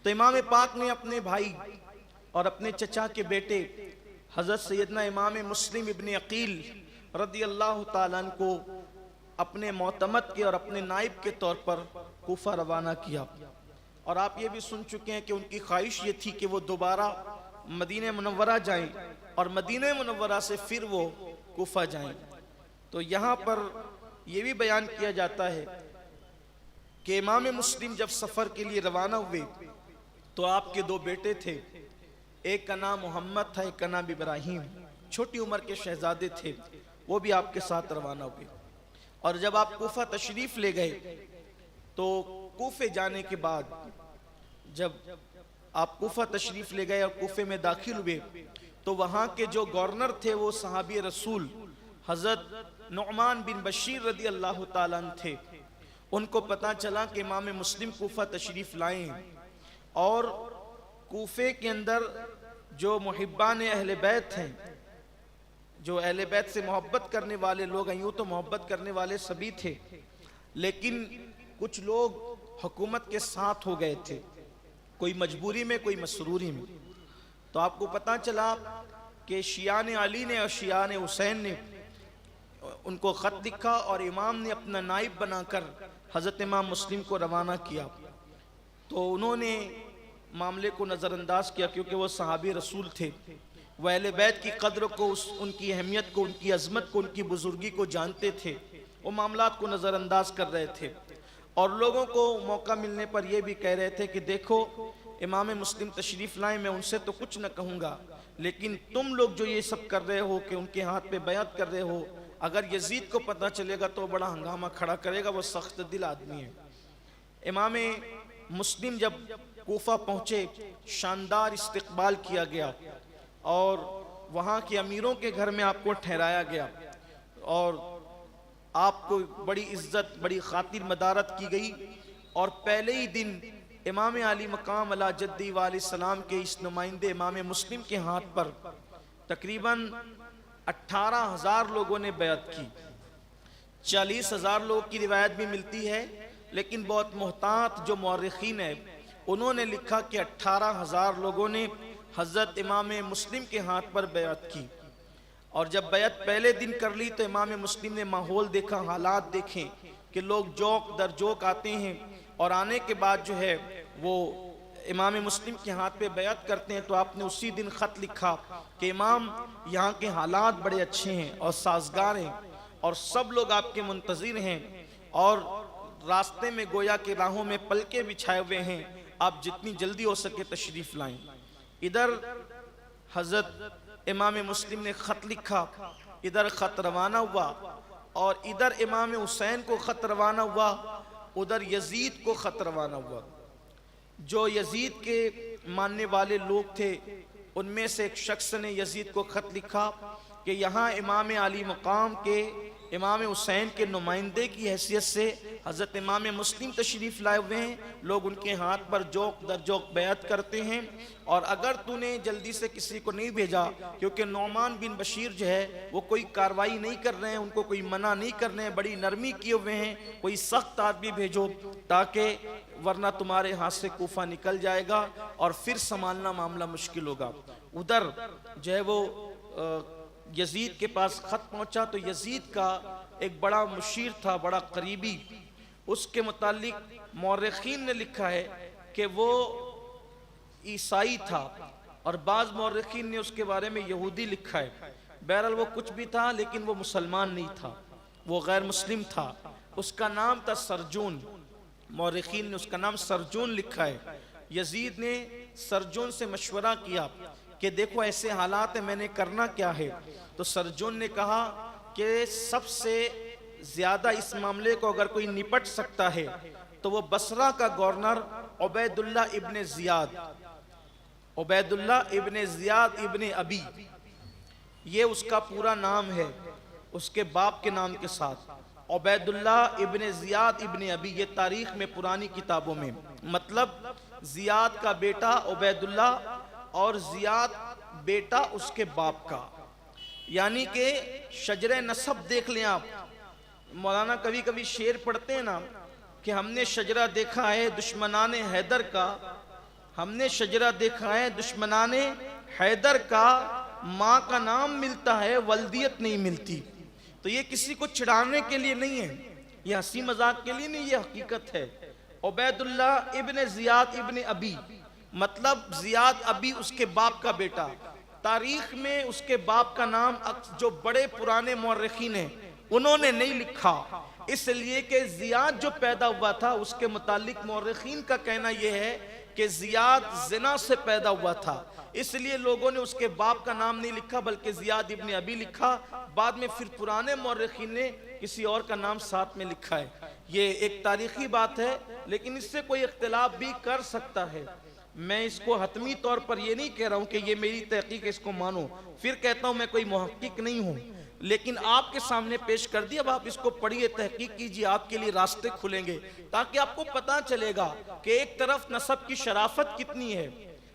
तो इमाम पाक ने अपने भाई और अपने चचा के बेटे हजरत सैयदना इमाम मुस्लिम इब्न अकील रदी अल्लाह ताला अन्हु को अपने मोतमद के और अपने नाइब के तौर पर कूफा रवाना किया। और आप ये भी सुन चुके हैं कि उनकी ख्वाहिश ये थी कि वो दोबारा मदीने मुनव्वरा जाएं और मदीने मुनव्वरा से फिर वो कूफा जाएं। तो यहाँ पर यह भी बयान किया जाता है कि इमाम मुस्लिम जब सफ़र के लिए रवाना हुए तो आपके दो बेटे थे, एक का नाम मोहम्मद था, एक का नाम इब्राहिम, छोटी उम्र के शहजादे थे, वो भी आपके साथ रवाना हुए। और जब आप कूफा तशरीफ ले गए तो कूफे जाने के बाद जब आप कूफा तशरीफ ले गए और कूफे में दाखिल हुए तो वहाँ के जो गवर्नर थे वो सहाबी रसूल हजरत नुअमान बिन बशीर रदी अल्लाह ताला अन्हु थे। उनको पता चला कि इमाम मुस्लिम कूफा तशरीफ लाए हैं और कूफे के अंदर जो मुहिब्बान अहले बैत हैं, जो अहले बैत से मोहब्बत करने वाले लोग हैं, यूँ तो मोहब्बत करने वाले सभी थे लेकिन कुछ लोग हुकूमत के साथ हो गए थे, कोई मजबूरी में कोई मसरूरी में। तो आपको पता चला कि शियान अली ने और शियान हुसैन ने उनको ख़त लिखा और इमाम ने अपना नाइब बनाकर हज़रत इमाम मुस्लिम को रवाना किया। तो उन्होंने मामले को नज़रअंदाज किया क्योंकि वो सहाबी रसूल थे, वह अहले बैत की कद्र को, उनकी अहमियत को, उनकी अज़मत को, उनकी बुजुर्गी को जानते थे। वो मामलात को नज़रअंदाज कर रहे थे और लोगों को मौका मिलने पर यह भी कह रहे थे कि देखो इमाम मुस्लिम तशरीफ़ लाए, मैं उनसे तो कुछ न कहूँगा लेकिन तुम लोग जो ये सब कर रहे हो कि उनके हाथ पे बैत कर रहे हो, अगर यजीद को पता चलेगा तो बड़ा हंगामा खड़ा करेगा, वो सख्त दिल आदमी है। इमाम मुस्लिम जब कूफा पहुँचे शानदार इस्तकबाल किया गया और वहाँ के अमीरों के घर में आपको ठहराया गया और आपको बड़ी इज्जत, बड़ी खातिर मदारत की गई। और पहले ही दिन इमाम आली मकाम अला जद्दी वालिस्सलाम के इस नुमाइंदे इमाम मुस्लिम के हाथ पर तकरीबन 18,000 लोगों ने बैत की। 40,000 लोगों की रिवायत भी मिलती है लेकिन बहुत मोहतात जो मौरखीन है उन्होंने लिखा कि 18,000 लोगों ने हज़रत इमाम मुस्लिम के हाथ पर बैत की। और जब बैत पहले दिन कर ली तो इमाम मुस्लिम ने माहौल देखा, हालात देखें कि लोग जोक दर जोक आते हैं और आने के बाद जो है वो इमाम मुस्लिम के हाथ पे बैत करते हैं। तो आपने उसी दिन ख़त लिखा कि इमाम यहाँ के हालात बड़े अच्छे हैं और साजगार हैं और सब लोग आपके मुंतज़िर हैं और रास्ते में गोया के राहों में पलके बिछाए हुए हैं, आप जितनी जल्दी हो सके तशरीफ़ लाएं। इधर हज़रत इमाम मुस्लिम ने ख़त लिखा, इधर ख़त रवाना हुआ और इधर इमाम हुसैन को ख़त रवाना हुआ, उधर यजीद को ख़त रवाना हुआ। जो यजीद के मानने वाले लोग थे उनमें से एक शख्स ने यजीद को ख़त लिखा कि यहाँ इमाम आली मकाम के इमाम हुसैन के नुमाइंदे की हैसियत से हज़रत इमाम मुस्लिम तशरीफ़ लाए हुए हैं, लोग उनके हाथ पर जोक दर जोक बैत करते हैं और अगर तूने जल्दी से किसी को नहीं भेजा, क्योंकि नौमान बिन बशीर जो है वो कोई कार्रवाई नहीं कर रहे हैं, उनको कोई मना नहीं कर रहे हैं, बड़ी नरमी किए हुए हैं, कोई सख्त आदमी भेजो ताकि वरना तुम्हारे हाथ से कूफा निकल जाएगा और फिर संभालना मामला मुश्किल होगा। उधर जो है वो यजीद के पास ख़त पहुँचा तो यजीद का एक बड़ा मुशीर था, बड़ा करीबी, उसके मुतालिक मौरखीन ने लिखा है कि वो ईसाई था और बाज़ मौरखीन ने उसके बारे में यहूदी लिखा है। बहरहाल वो कुछ भी था लेकिन वो मुसलमान नहीं था, वो गैर मुस्लिम था। उसका नाम था सरजून, मौरखीन ने उसका नाम सरजून लिखा है। यजीद ने सरजून से मशवरा किया कि देखो ऐसे हालात है, मैंने करना क्या है। तो सरजून ने कहा कि सबसे ज़्यादा इस मामले को अगर कोई निपट सकता है तो वो बसरा का governor Ubaidullah Ibn Ziyad, Ubaidullah Ibn Ziyad इब्ने अबी, ये उसका पूरा नाम है, उसके बाप के नाम के साथ उबैदुल्लाह इब्ने ज़ियाद इब्ने अबी, ये तारीख़ में पुरानी किताबों में, मतलब ज़ियाद का बेटा उबैदुल्लाह और ज़ियाद बेटा उसके बाप का, यानी कि शजरे नसब देख लें आप। मौलाना कभी कभी शेर पढ़ते हैं ना कि हमने शजरा देखा है दुश्मनाने हैदर का, हमने शजरा देखा है दुश्मनाने हैदर का, माँ का नाम मिलता है, वल्दियत नहीं मिलती। तो ये किसी को चिढ़ाने के लिए नहीं है, ये हंसी मजाक के लिए नहीं, ये हकीकत है। उबैदुल्लाह इब्ने जियाद इब्ने अबी, मतलब जियाद अबी उसके बाप का बेटा। तारीख में उसके बाप का नाम जो बड़े पुराने मौर्रिखीन हैं उन्होंने नहीं लिखा, इसलिए कि जियाद जो पैदा हुआ था उसके मुतालिक मौर्रिखीन का कहना यह है कि जियाद जिना से पैदा हुआ था, इसलिए लोगों ने उसके बाप का नाम नहीं लिखा बल्कि जियाद इब्ने अबी लिखा। बाद में फिर पुराने मौर्रिखीन ने किसी और का नाम साथ में लिखा है। ये एक तारीखी बात है, लेकिन इससे कोई इख्तिलाफ भी कर सकता है। मैं इसको हतमी तौर पर ये नहीं कह रहा हूं कि ये मेरी तहकीक है, इसको मानो। फिर कहता हूं मैं कोई मुहक्किक नहीं हूं, लेकिन आपके सामने पेश कर दिया। अब आप इसको पढ़िए, तहकीक कीजिए, आपके लिए रास्ते खुलेंगे, ताकि आपको पता चलेगा कि एक तरफ नसब की शराफत कितनी है।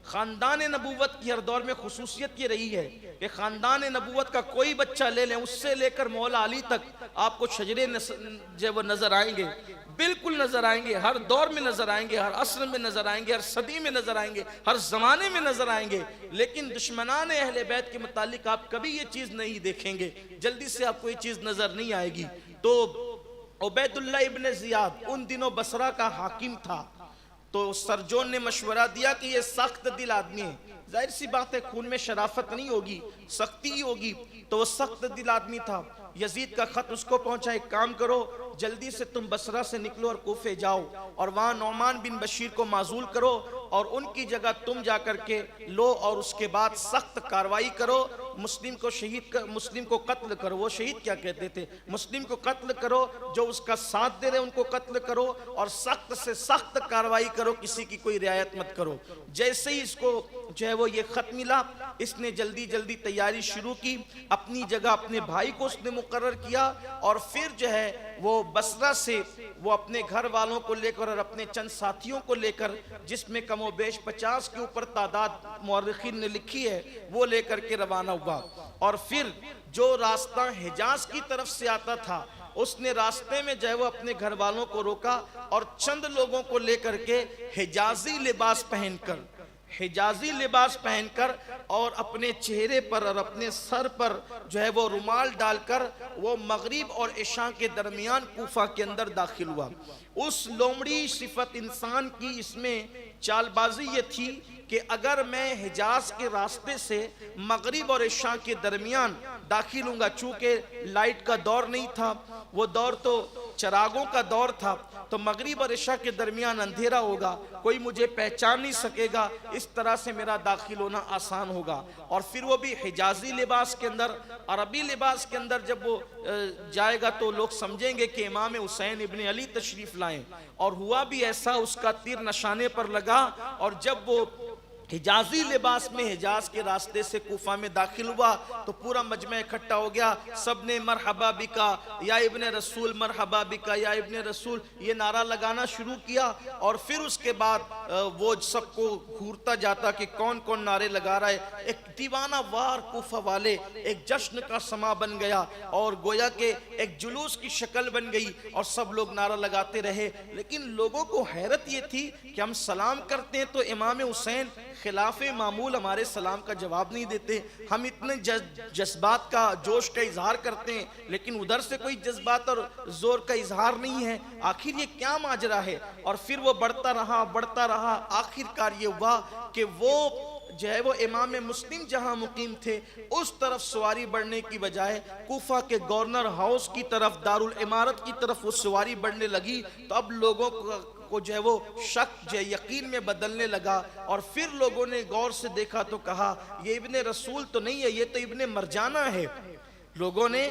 खानदान नबूवत की हर दौर में खुसूसियत ये रही है कि खानदान नबूवत का कोई बच्चा ले लें, उससे लेकर मौला अली तक आपको शजरे जो वो नजर आएंगे, बिल्कुल नजर आएंगे, हर दौर में नजर आएंगे, हर असर में नजर आएंगे, हर सदी में नजर आएंगे, हर जमाने में नजर आएंगे। लेकिन दुश्मनान अहले बैत के मुतालिक आप कभी ये चीज नहीं देखेंगे, जल्दी से आपको ये चीज नजर नहीं आएगी। तो उबैदुल्लाह इब्ने जियाद उन दिनों बसरा का हाकिम था, तो सरजोन ने मशवरा दिया कि ये सख्त दिल आदमी है, जाहिर सी बात है खून में शराफत नहीं होगी, सख्ती ही होगी, तो वो सख्त दिल आदमी था। यजीद का खत उसको पहुंचा, एक काम करो जल्दी से तुम बसरा से निकलो और कूफे जाओ और वहां नौमान बिन बशीर को माजूल करो और उनकी जगह तुम जाकर के लो और उसके बाद सख्त कार्रवाई करो, मुस्लिम को कत्ल करो। वो शहीद क्या कहते थे, मुस्लिम को कत्ल करो, जो उसका साथ दे रहे उनको कत्ल करो और सख्त से सख्त कार्रवाई करो, किसी की कोई रियायत मत करो। जैसे ही इसको जो है वो ये खत मिला, इसने जल्दी जल्दी तैयारी शुरू की, अपनी जगह अपने भाई को उसने मुकर्रर किया और फिर जो है वो बसरा से वो अपने घर वालों को लेकर और अपने चंद साथियों को लेकर, जिसमें कमोबेश 50 के ऊपर तादाद मौर्रिखीन ने लिखी है, वो लेकर के रवाना हुआ। और फिर जो रास्ता हिजाज की तरफ से आता था, उसने रास्ते में जो है वो अपने घर वालों को रोका और चंद लोगों को लेकर के हिजाजी लिबास पहनकर और अपने चेहरे पर और अपने सर पर जो है वो रुमाल डालकर वो मगरिब और इशा के दरमियान कूफा के अंदर दाखिल हुआ। उस लोमड़ी सिफत इंसान की इसमें चालबाजी ये थी कि अगर मैं हिजाज के रास्ते से मगरिब और इशा के दरमियान दाखिल हूँगा, चूँकि लाइट का दौर नहीं था, वो दौर तो चरागों का दौर था, तो मगरिब और इशा के दरमियान अंधेरा होगा, कोई मुझे पहचान नहीं सकेगा, इस तरह से मेरा दाखिल होना आसान होगा। और फिर वो भी हिजाजी लिबास के अंदर, अरबी लिबास के अंदर जब वो जाएगा तो लोग समझेंगे कि इमाम हुसैन इब्ने अली तशरीफ लाएं। और हुआ भी ऐसा, उसका तीर निशाने पर लगा और जब वो हिजाजी लिबास में हिजाज के रास्ते से कूफा में दाखिल हुआ तो पूरा मजमा इकट्ठा हो गया। सब ने मरहबा बिका या इब्ने रसूल, मरहबा बिका या इब्ने रसूल, ये नारा लगाना शुरू किया। और फिर उसके बाद वो सबको घूरता जाता कि कौन कौन नारे लगा रहा है। एक दीवाना वार कूफा वाले एक जश्न का समा बन गया और गोया के एक जुलूस की शक्ल बन गई और सब लोग नारा लगाते रहे। लेकिन लोगों को हैरत ये थी कि हम सलाम करते हैं तो इमाम हुसैन खिलाफे मामूल हमारे सलाम का जवाब नहीं देते, हम इतने जज्बात का, जोश का इजहार करते हैं, लेकिन उधर से कोई जज्बात और जोर का इजहार नहीं है, आखिर ये क्या माजरा है। और फिर वो बढ़ता रहा, आखिरकार ये हुआ कि वो जो है वो इमाम मुस्लिम जहां मुकीम थे उस तरफ सवारी बढ़ने की बजाय कूफा के गवर्नर हाउस की तरफ, दारुल इमारत की तरफ वो सवारी बढ़ने लगी। तो अब लोगों को जो है वो शक जो यकीन में बदलने लगा और फिर लोगों ने गौर से देखा तो कहा ये इब्ने रसूल तो नहीं है, ये तो इब्ने मरजाना है। लोगों ने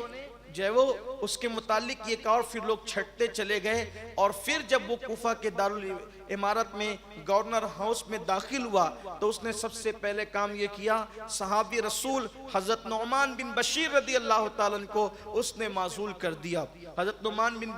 जो है वो उसके मुतालिक ये कहा और फिर लोग छटते चले गए। और फिर जब वो कूफा के दारुल इमारत में गवर्नर हाउस में दाखिल हुआ तो उसने सबसे पहले काम ये किया, सहाबी रसूल हजरत नुमान बिन बशीर रदी अल्लाह ताला को उसने माजूल कर दिया। हजरत नुमान बिन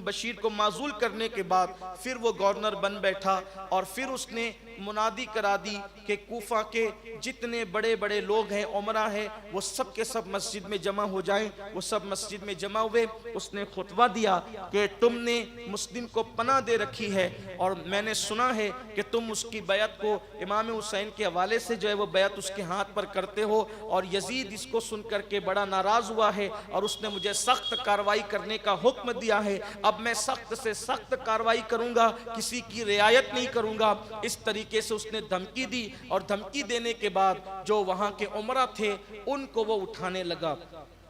बशीर को माजूल करने के बाद फिर वो गवर्नर बन बैठा और फिर उसने मुनादी करा दी कि कूफा के जितने बड़े बड़े लोग हैं, उमरा है, वो सब के सब मस्जिद में जमा हो जाएं। वो सब मस्जिद में जमा हुए। उसने खुतबा दिया कि तुमने मुस्लिम को पनाह दे रखी है और मैंने सुना है कि तुम उसकी बैत को इमाम हुसैन के हवाले से जो है वो बैत उसके हाथ पर करते हो, और यजीद इसको सुन करके बड़ा नाराज हुआ है और उसने मुझे सख्त कार्रवाई करने का हुक्म दिया है। अब मैं सख्त से सख्त कार्रवाई करूंगा, किसी की रियायत नहीं करूंगा। इस तरीके से उसने धमकी दी, और धमकी देने के बाद जो वहां के उमरा थे उनको वो उठाने लगा।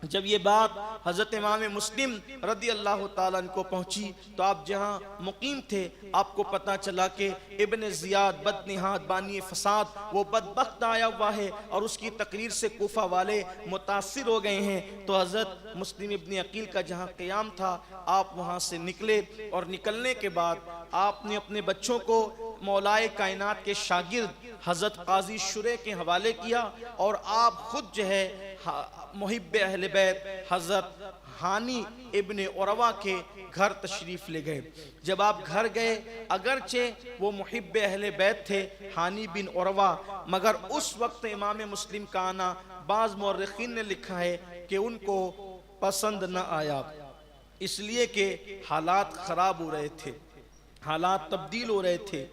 जब ये बात हज़रत इमाम मुस्लिम रदी अल्लाह ताला को पहुंची तो आप जहां मुकीम थे आपको पता चला कि इब्न ज़ियाद बदनिहात बानी फसाद वो बदबख्त आया हुआ है और उसकी तकरीर से कोफा वाले मुतासिर हो गए हैं। तो हज़रत मुस्लिम इब्न अकील का जहां क़याम था आप वहां से निकले, और निकलने के बाद आपने अपने बच्चों को मौलाए कायनात के शागिर्द हज़रत काजी शुरे के हवाले किया, और आप खुद जो है मुहिब्बे अहले बैत हज़रत हानी इब्ने उरवा के घर तशरीफ़ ले गए। जब आप घर गए, अगरचे वो मुहिब्बे अहले बैत थे हानी बिन उरवा, मगर उस वक्त इमाम मुस्लिम का आना बाज़ मुअर्रिखीन ने लिखा है कि उनको पसंद न आया, इसलिए कि हालात ख़राब हो रहे थे, हालात तब्दील हो रहे थे।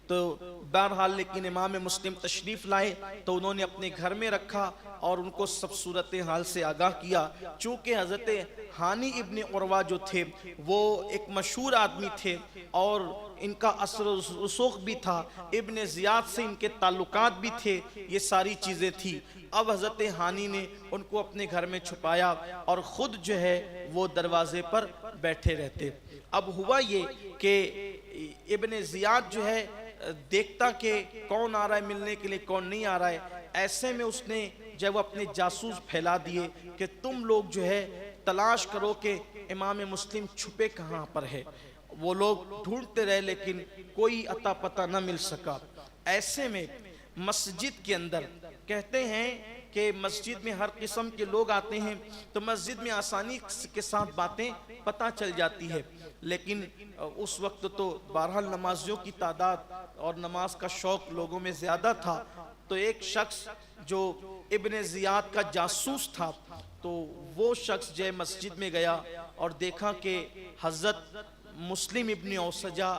तो बहरहाल लेकिन इमाम मुस्लिम तशरीफ़ लाए तो उन्होंने अपने घर में रखा और उनको सब सूरत हाल से आगाह किया। चूँकि हज़रत हानी इब्ने उरवा जो थे वो एक मशहूर आदमी थे और इनका असर रसूख भी था, इब्ने ज़ियाद से इनके ताल्लुकात भी थे, ये सारी चीज़ें थी। अब हज़रत हानी ने उनको अपने घर में छुपाया और ख़ुद जो है वो दरवाज़े पर बैठे रहते। अब हुआ ये कि इब्ने ज़ियाद जो है देखता कि कौन आ रहा है मिलने के लिए, कौन नहीं आ रहा है। ऐसे में उसने जब अपने जासूस फैला दिए कि तुम लोग जो है तलाश करो कि इमाम मुस्लिम छुपे कहाँ पर है। वो लोग ढूंढते रहे लेकिन कोई अता पता न मिल सका। ऐसे में मस्जिद के अंदर कहते हैं कि मस्जिद में हर किस्म के लोग आते हैं, तो मस्जिद में आसानी के साथ बातें पता चल जाती है। लेकिन उस वक्त तो बहरहाल नमाजियों की तादाद और नमाज का शौक़ लोगों में ज़्यादा था। तो एक शख्स जो इब्ने ज़ियाद का जासूस था, तो वो शख्स जो मस्जिद में गया और देखा कि हज़रत मुस्लिम इब्ने औसजा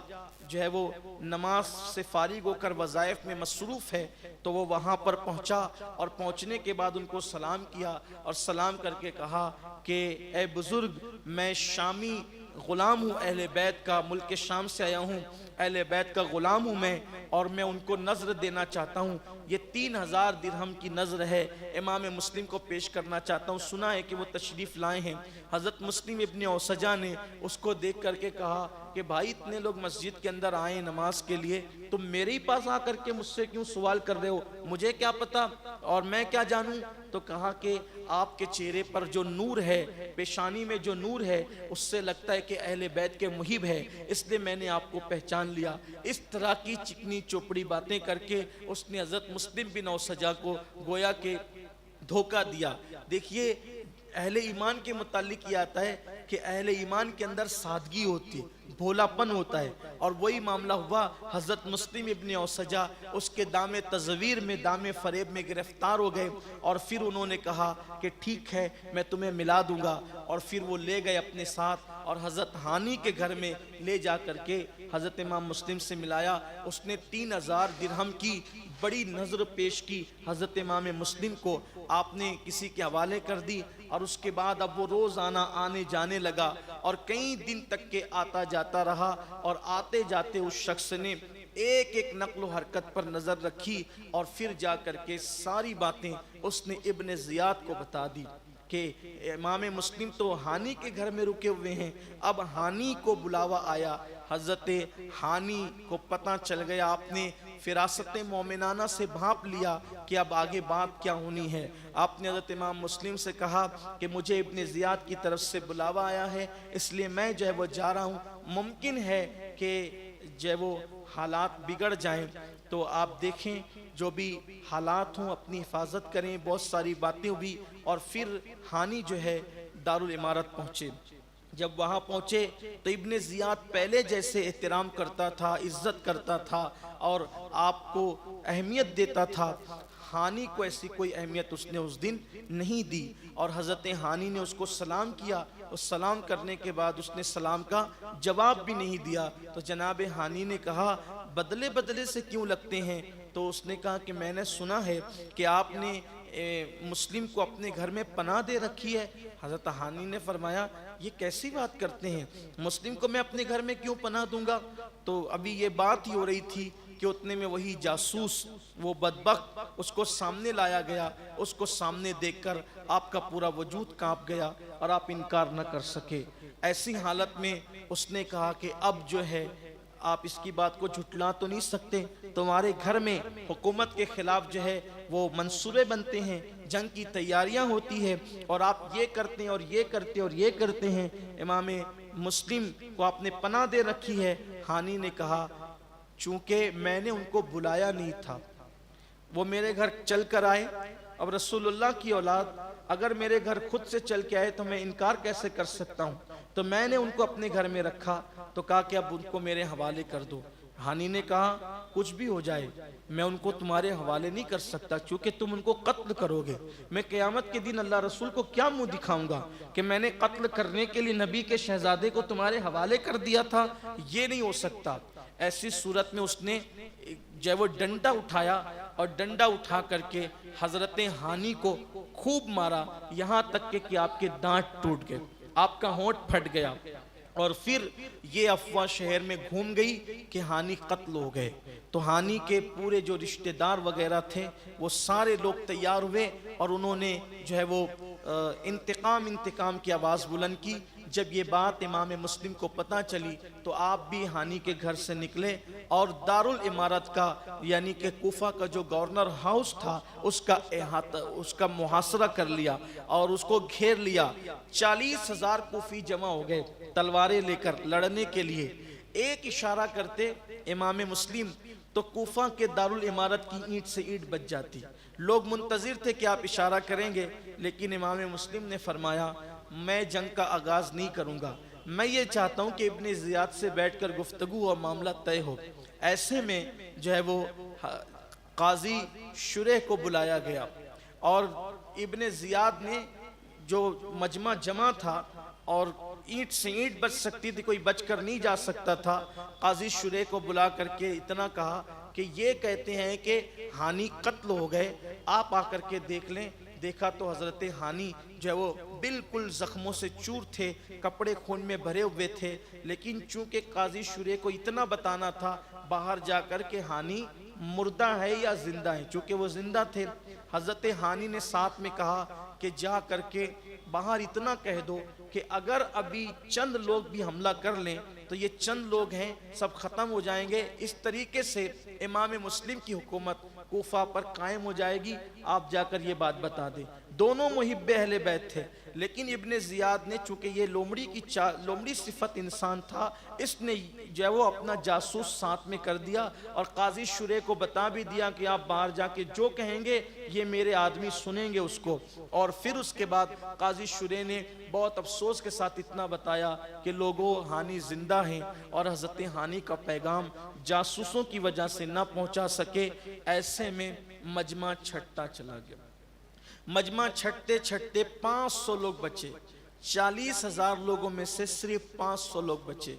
जो है वो नमाज से फारिग होकर वज़ाइफ में मसरूफ़ है। तो वो वहाँ पर पहुँचा और पहुँचने के बाद उनको सलाम किया और सलाम करके कहा कि ए बुज़ुर्ग, मैं शामी ग़ुलाम हूँ, अहले बैत का, मुल्क शाम से आया हूँ, अहले बैत का ग़ुलाम हूँ मैं, और मैं उनको नज़र देना चाहता हूँ। ये 3000 दिरहम की नज़र है, इमाम मुस्लिम को पेश करना चाहता हूँ। सुना है कि वो तशरीफ़ लाए हैं। हज़रत मुस्लिम इब्ने औसजा ने उसको देख करके कहा कि भाई इतने लोग मस्जिद के अंदर आए नमाज के लिए, तुम मेरे ही पास आकर के मुझसे क्यों सवाल कर रहे हो, मुझे क्या पता और मैं क्या जानूं। तो कहा कि आपके चेहरे पर जो नूर है, पेशानी में जो नूर है, उससे लगता है कि अहले बैत के मुहिब है, इसलिए मैंने आपको पहचान लिया। इस तरह की चिकनी चोपड़ी बातें करके उसने हज़रत मुस्लिम बिन औसजा को गोया के धोखा दिया। देखिए अहले ईमान के मुतालिक ये आता है कि अहले ईमान के अंदर सादगी होती है, भोलापन होता है, और वही मामला हुआ। हज़रत मुस्लिम इब्ने औसजा उसके दामे तज़वीर में, दामे फ़रेब में गिरफ्तार हो गए और फिर उन्होंने कहा कि ठीक है मैं तुम्हें मिला दूंगा, और फिर वो ले गए अपने साथ और हज़रत हानी के घर में ले जा करके हज़रत इमाम मुस्लिम से मिलाया। उसने 3000 दिरहम की बड़ी नज़र पेश की हज़रत इमाम मुस्लिम को, आपने किसी के हवाले कर दी, और उसके बाद अब वो रोज़ाना आने जाने लगा और कई दिन तक के आता जाता रहा। और आते जाते उस शख्स ने एक एक नक्ल हरकत पर नज़र रखी और फिर जा कर के सारी बातें उसने इब्ने ज़ियाद को बता दी कि इमाम मुस्लिम तो हानी के घर में रुके हुए हैं। अब हानी को बुलावा आया, हज़रत हानी को पता चल गया, आपने फिरासत मोमिनाना से भांप लिया कि अब आगे बात क्या होनी है। आपने हज़रत इमाम मुस्लिम से कहा कि मुझे इब्ने ज़ियाद की तरफ से बुलावा आया है, इसलिए मैं जो है वो जा रहा हूँ, मुमकिन है कि जो है वो हालात बिगड़ जाएं, तो आप देखें जो भी हालात हों अपनी हिफाजत करें। बहुत सारी बातें हुई और फिर हानी जो है दारुल इमारत पहुँचे। जब वहां पहुंचे तो इब्ने जियाद पहले जैसे एहतराम करता था, इज्जत करता था और आपको अहमियत देता था। हानी को ऐसी कोई अहमियत उसने उस दिन नहीं दी और हज़रत हानी ने उसको सलाम किया। उस सलाम करने के बाद उसने सलाम का जवाब भी नहीं दिया। तो जनाब हानी ने कहा, बदले बदले से क्यों लगते हैं? तो उसने कहा कि मैंने सुना है कि आपने मुस्लिम को अपने घर में पनाह दे रखी है। हज़रत हानी ने फरमाया, ये कैसी बात करते हैं, मुस्लिम को मैं अपने घर में क्यों पनाह दूंगा? तो अभी ये बात ही हो रही थी कि उतने में वही जासूस, वो बदबख्त, उसको सामने लाया गया। उसको सामने देखकर आपका पूरा वजूद कांप गया और आप इनकार न कर सके। ऐसी हालत में उसने कहा कि अब जो है आप इसकी बात को झुटला तो नहीं सकते, तुम्हारे घर में हुकूमत के खिलाफ जो है वो मंसूबे बनते हैं, जंग की तैयारियां होती है और आप ये करते हैं और ये करते हैं और ये करते हैं, इमाम मुस्लिम को आपने पनाह दे रखी है। हानी ने कहा, चूंकि मैंने उनको बुलाया नहीं था, वो मेरे घर चल कर आए। अब रसूलुल्लाह की औलाद अगर मेरे घर खुद से चल के आए तो मैं इनकार कैसे कर सकता हूँ? तो मैंने उनको अपने घर में रखा। तो कहा कि अब उनको मेरे हवाले कर दो। हानी ने कहा, कुछ भी हो जाए मैं उनको तुम्हारे हवाले नहीं कर सकता, क्योंकि तुम उनको कत्ल करोगे। मैं क़यामत के दिन अल्लाह रसूल को क्या मुंह दिखाऊंगा कि मैंने कत्ल करने के लिए नबी के शहजादे को तुम्हारे हवाले कर दिया था? ये नहीं हो सकता। ऐसी सूरत में उसने जो वो डंडा उठाया और डंडा उठा करके हजरत हानी को खूब मारा, यहाँ तक कि आपके दांत टूट गए, आपका होंठ फट गया। और फिर ये अफवाह शहर में घूम गई कि हानी कत्ल हो गए। तो हानी के पूरे जो रिश्तेदार वगैरह थे वो सारे लोग तैयार हुए और उन्होंने जो है वो इंतकाम की आवाज़ बुलंद की। जब ये बात इमाम मुस्लिम को पता चली तो आप भी हानी के घर से निकले और दारुल इमारत का यानी कि कूफा का जो गवर्नर हाउस था उसका मुहासरा कर लिया और उसको घेर लिया। 40,000 कूफी जमा हो गए तलवारें लेकर लड़ने के लिए। एक इशारा करते इमाम मुस्लिम तो कूफा के दारुल इमारत की ईंट से ईंट बच जाती। लोग मुंतजिर थे कि आप इशारा करेंगे, लेकिन इमाम मुस्लिम ने फरमाया, मैं जंग का आगाज नहीं करूंगा, मैं ये चाहता हूं कि इब्ने जियाद से बैठकर गुफ्तगू और मामला तय हो। ऐसे में जो है वो काजी शुरेह को बुलाया गया और इब्ने जियाद ने जो मजमा जमा था और ईंट से ईंट बच सकती थी, कोई बचकर नहीं जा सकता था। काजी शुरेह को बुला करके इतना कहा कि ये कहते हैं कि हानी कत्ल हो गए, आप आकर के देख लें। देखा तो हजरत हानी जो है वो बिल्कुल जख्मों से चूर थे, कपड़े खून में भरे हुए थे, लेकिन चूंकि काजी शुरे को इतना बताना था बाहर जाकर के हानी मुर्दा है या जिंदा है, चूंकि वो जिंदा थे। हजरत हानी ने साथ में कहा कि जा करके बाहर इतना कह दो कि अगर अभी चंद लोग भी हमला कर लें तो ये चंद लोग हैं, सब खत्म हो जाएंगे। इस तरीके से इमाम मुस्लिम की हुकूमत कूफा पर कायम हो जाएगी, आप जाकर ये बात बता दें। दोनों मुहिब्बे अहले बैत थे, लेकिन इब्ने जियाद ने चूंकि ये लोमड़ी सिफत इंसान था, इसने जो है वो अपना जासूस साथ में कर दिया और काजी शुरे को बता भी दिया कि आप बाहर जाके जो कहेंगे ये मेरे आदमी सुनेंगे उसको। और फिर उसके बाद काजी शुरे ने बहुत अफसोस के साथ इतना बताया कि लोगों, हानी जिंदा हैं और हजरत हानी का पैगाम जासूसों की वजह से ना पहुंचा सके। ऐसे में मजमा छटता चला गया। मजमा छटते छटते 500 लोग बचे। 40,000 लोगों में से सिर्फ 500 लोग बचे।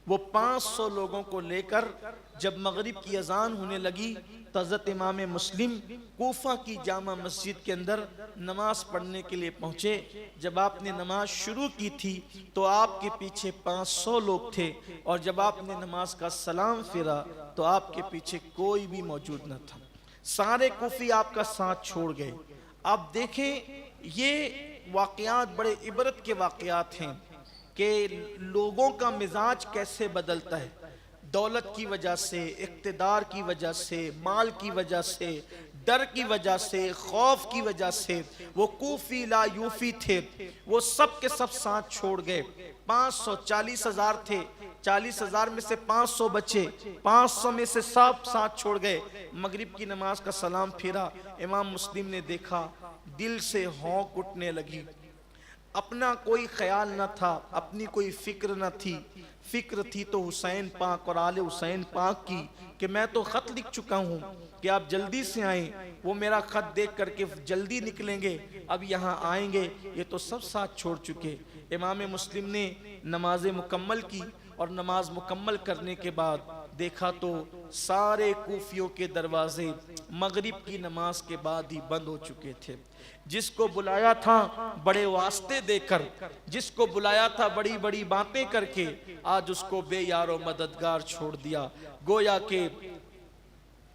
वो 500 लोगों को लेकर जब मगरिब की अजान होने लगी तो हज़रत इमाम मुस्लिम कूफा की जामा मस्जिद के अंदर नमाज पढ़ने के लिए पहुंचे। जब आपने नमाज शुरू की थी तो आपके पीछे 500 लोग थे और जब आपने नमाज का सलाम फेरा तो आपके पीछे कोई भी मौजूद न था। सारे कूफी आपका साथ छोड़ गए। आप देखें, ये वाक़यात बड़े इबरत के वाक़यात हैं कि लोगों का मिजाज कैसे बदलता है। दौलत की वजह से, इक़्तिदार की वजह से, माल की वजह से, डर की वजह से, खौफ की वजह से वो कूफी ला यूफी थे, वो सब के सब साथ छोड़ गए। 540,000 थे, 40,000 में से 500 बचे, 500 में से सब साथ छोड़ गए। मगरिब की नमाज का सलाम फेरा, इमाम मुस्लिम ने देखा, दिल से हौंक उठने लगी। अपना कोई ख्याल न था, अपनी कोई फिक्र न थी। फिक्र थी तो हुसैन पाक और आले हुसैन पाक की कि मैं तो ख़त लिख चुका हूँ कि आप जल्दी से आएँ। वो मेरा ख़त देख करके जल्दी निकलेंगे, अब यहाँ आएंगे, ये तो सब साथ छोड़ चुके। इमाम मुस्लिम ने नमाज मुकम्मल की और नमाज मुकम्मल करने के बाद देखा तो सारे कूफियों के दरवाजे मगरिब की नमाज के बाद ही बंद हो चुके थे। जिसको बुलाया था बड़े वास्ते देकर, जिसको बुलाया था बड़ी बड़ी बातें करके, आज उसको बेयारो मददगार छोड़ दिया। गोया के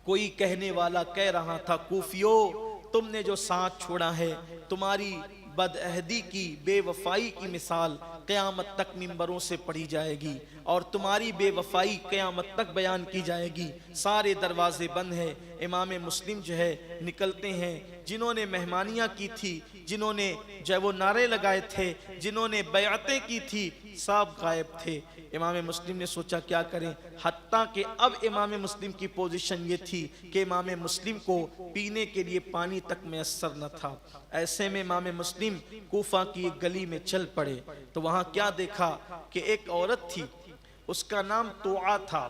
कोई कहने वाला कह रहा था, कूफियों तुमने जो साथ छोड़ा है, तुम्हारी बदअहदी की, बेवफाई की मिसाल क़यामत तक मिंबरों से पढ़ी जाएगी और तुम्हारी बेवफाई क़यामत तक बयान की जाएगी। सारे दरवाजे बंद हैं। इमाम मुस्लिम जो है निकलते हैं, जिन्होंने मेहमानियाँ की थी, जिन्होंने जो है वो नारे लगाए थे, जिन्होंने बैअतें की थी, सब गायब थे। इमाम मुस्लिम ने सोचा क्या करें, हत्ता कि अब इमाम मुस्लिम की पोजीशन ये थी कि इमाम मुस्लिम को पीने के लिए पानी तक मैसर न था। ऐसे में इमाम मुस्लिम कूफा की एक गली में चल पड़े तो वहाँ क्या देखा कि एक औरत थी, उसका नाम तोआ था,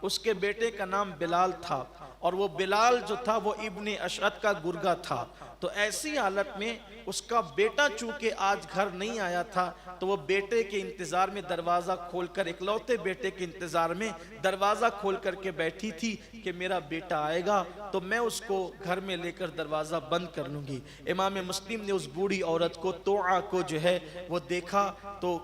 उसके बेटे का नाम बिलाल था और वो बिलाल जो था वो इब्ने अशअद का गुर्गा था। तो ऐसी हालत में उसका बेटा चूंकि आज घर नहीं आया था तो वो बेटे के इंतजार में दरवाजा खोलकर, इकलौते बेटे के इंतजार में दरवाजा खोल करके बैठी थी कि मेरा बेटा आएगा तो मैं उसको घर में लेकर दरवाजा बंद कर लूंगी। इमाम मुस्लिम ने उस बूढ़ी औरत को, तोआ को जो है वो देखा तो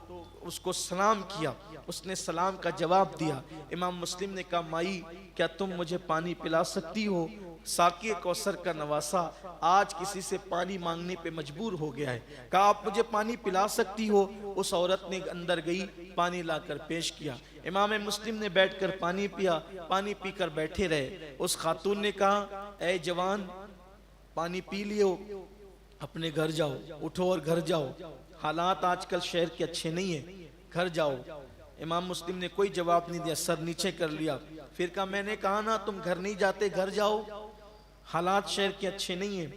उसको सलाम किया, उसने सलाम का जवाब दिया। इमाम मुस्लिम ने कहा, माई क्या तुम मुझे पानी पिला सकती हो? साकी कौसर का नवासा आज किसी से पानी मांगने पे मजबूर हो गया है। कहा आप मुझे पानी पिला सकती हो? उस औरत ने अंदर गई, पानी लाकर पेश किया। इमाम मुस्लिम ने बैठकर पानी पिया, पानी पीकर बैठे रहे। उस खातून ने कहा, ऐ जवान पानी पी लियो, अपने घर जाओ, उठो और घर जाओ, हालात आजकल शहर के अच्छे नहीं है, घर जाओ। इमाम मुस्लिम ने कोई जवाब नहीं दिया, सर नीचे कर लिया। फिर कहा, मैंने कहा ना तुम घर नहीं जाते, घर जाओ, हालात शहर के अच्छे नहीं है।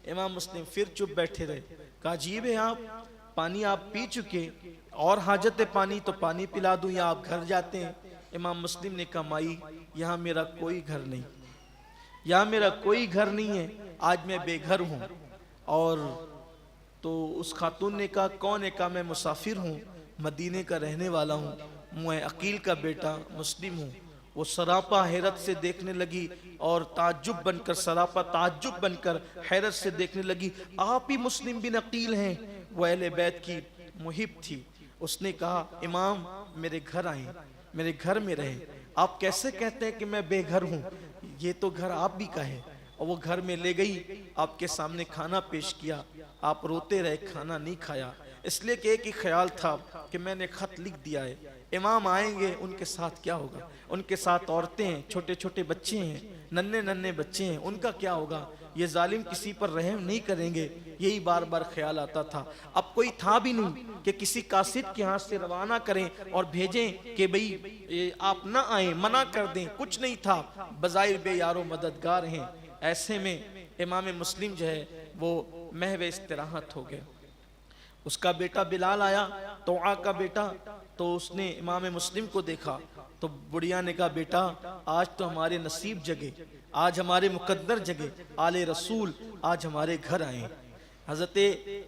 इमाम मुस्लिम फिर चुप बैठे रहे। कहा, अजीब है, आप पानी आप पी चुके और हाजत है पानी तो पानी पिला दूं या आप घर जाते हैं? इमाम मुस्लिम ने कहा, माई यहाँ मेरा कोई घर नहीं, यहाँ मेरा कोई घर नहीं है, आज मैं बेघर हूँ। और तो उस खातून ने कहा, कौन है? कहा, मैं मुसाफिर हूँ, मदीने का रहने वाला हूँ, मैं अकील का बेटा मुस्लिम हूँ। वो सरापा हैरत से देखने लगी और ताज्जुब बनकर, सरापा ताज्जुब बनकर हैरत से देखने लगी, आप ही मुस्लिम बिन अकील हैं? वो अहले बैत की मुहिब थी। उसने कहा, इमाम मेरे घर आए, मेरे घर में रहे, आप कैसे कहते हैं कि मैं बेघर हूँ? ये तो घर आप भी का है। और वो घर में ले गई, आपके सामने खाना पेश किया, आप रोते रहे, खाना नहीं खाया, इसलिए कि एक ही ख्याल था कि मैंने खत लिख दिया है, इमाम आएंगे उनके साथ क्या होगा? उनके साथ औरतें हैं, छोटे छोटे बच्चे हैं, नन्हे नन्हे बच्चे हैं, उनका क्या होगा? ये जालिम किसी पर रहम नहीं करेंगे, यही बार बार ख्याल आता था। अब कोई था भी नहीं कि किसी कासिद के हाथ से रवाना करें और भेजें कि भाई आप ना आए, मना कर दें, कुछ नहीं था। बज़ाहिर बेयारो मददगार हैं। ऐसे में इमाम मुस्लिम जो है वो महव इस्तिराहत हो गए। उसका बेटा बिलाल आया, तोआ का बेटा, तो उसने इमाम मुस्लिम को देखा तो बुढ़िया ने कहा, बेटा आज तो हमारे नसीब जगे, आज हमारे मुकद्दर जगे, आले रसूल आज हमारे घर आए। हज़रत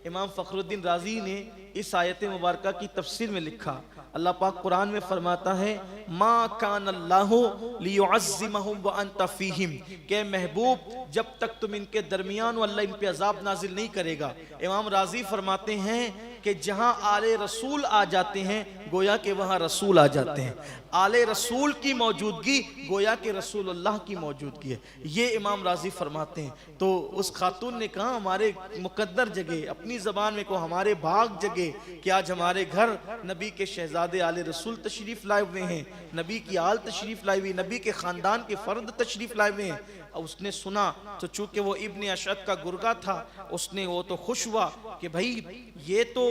इमाम फ़खरुद्दीन राज़ी ने इस आयत मुबारका की तफसीर में लिखा, अल्लाह पाक कुरान में फरमाता है, मा कान अल्लाहु लियुअज़्ज़िमहुम व अंत फ़ीहिम, के महबूब जब तक तुम इनके दरमियान हो अल्लाह इन पे अजाब नाजिल नहीं करेगा। इमाम राज़ी फरमाते हैं कि जहाँ आले रसूल आ जाते हैं गोया के वहाँ रसूल आ जाते हैं, आले रसूल की मौजूदगी गोया के रसूलुल्लाह की मौजूदगी है, ये इमाम राज़ी फरमाते हैं। तो उस खातून ने कहा, हमारे मुकद्दर जगह, अपनी ज़बान में को हमारे भाग जगह कि आज हमारे घर नबी के शहजादे आले रसूल तशरीफ़ लाए हुए हैं, नबी की आल तशरीफ़ लाई हुई, नबी के ख़ानदान के फ़र्द तशरीफ़ लाए हुए हैं। उसने सुना तो चूंकि वो इब्ने अशअद का गुर्गा था, उसने वो तो खुश हुआ कि भाई ये तो